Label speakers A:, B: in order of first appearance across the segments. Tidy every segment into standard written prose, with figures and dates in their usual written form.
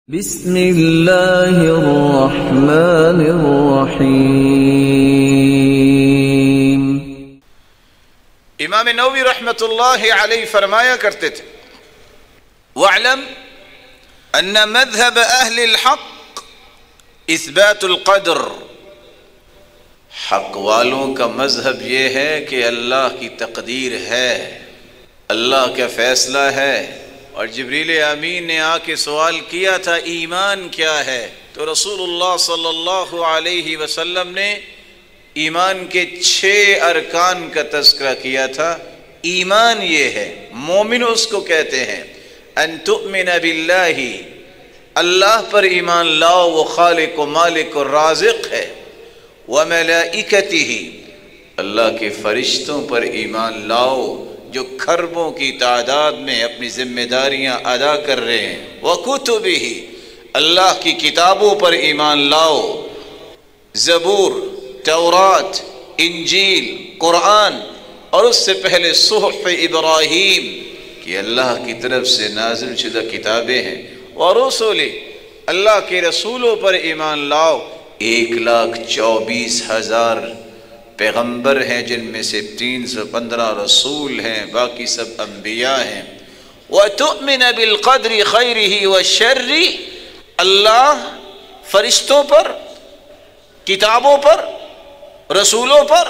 A: بسم اللہ الرحمن الرحیم۔
B: امام نووی رحمت اللہ علیہ فرمایا کرتے تھے وَاعْلَمْ أَنَّ مَذْهَبَ أَهْلِ الْحَقِّ إِثْبَاتُ الْقَدْرِ، حق والوں کا مذہب یہ ہے کہ اللہ کی تقدیر ہے، اللہ کا فیصلہ ہے۔ اور جبریل امین نے آ کے سوال کیا تھا ایمان کیا ہے، تو رسول اللہ صلی اللہ علیہ وسلم نے ایمان کے 6 ارکان کا تذکرہ کیا تھا۔ ایمان یہ ہے، مومن اس کو کہتے ہیں، ان تؤمن باللہ، اللہ پر ایمان لاؤ، وہ خالق و مالک و رازق ہے، وملائکتہ، اللہ کے فرشتوں پر ایمان لاؤ جو کھربوں کی تعداد میں اپنی ذمہ داریاں ادا کر رہے ہیں، وکتبہ، اللہ کی کتابوں پر ایمان لاؤ، زبور، تورات، انجیل، قرآن، اور اس سے پہلے صحف ابراہیم کہ اللہ کی طرف سے نازل شدہ کتابیں ہیں، ورسل، اللہ کے رسولوں پر ایمان لاؤ، 1,24,000 پیغمبر ہیں جن میں سے 315 رسول ہیں، باقی سب انبیاء ہیں۔ وَتُؤْمِنَ بِالْقَدْرِ خَيْرِهِ وَالشَّرِّ، اللہ فرشتوں پر، کتابوں پر، رسولوں پر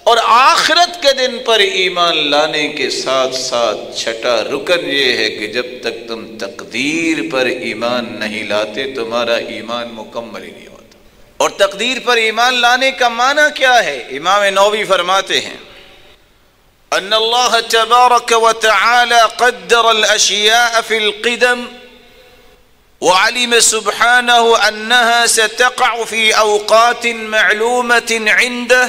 B: اور آخرت کے دن پر ایمان لانے کے ساتھ ساتھ چھٹا رکن یہ ہے کہ جب تک تم تقدیر پر ایمان نہیں لاتے تمہارا ایمان مکمل ہی نہیں ہوتا۔ اور تقدیر پر ایمان لانے کا معنی کیا ہے؟ امام نووی فرماتے ہیں ان اللہ تبارک وتعالی قدر الاشیاء فی القدم وعلم سبحانہ انها ستقع في اوقات معلومة عنده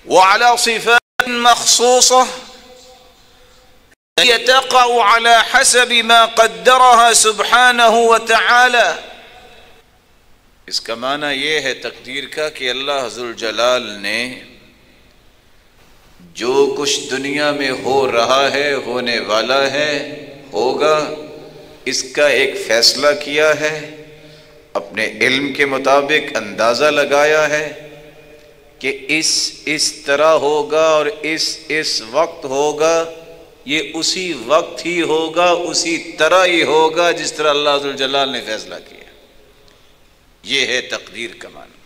B: وعلى صفات مخصوصة هي تقع على حسب ما قدرها سبحانہ وتعالی۔ اس کا معنی یہ ہے تقدیر کا کہ اللہ ذوالجلال نے جو کچھ دنیا میں ہو رہا ہے، ہونے والا ہے، ہوگا، اس کا ایک فیصلہ کیا ہے، اپنے علم کے مطابق اندازہ لگایا ہے کہ اس طرح ہوگا اور اس وقت ہوگا، یہ اسی وقت ہی ہوگا، اسی طرح ہی ہوگا جس طرح اللہ ذوالجلال نے فیصلہ کیا۔ یہ ہے تقدیر کا معنی۔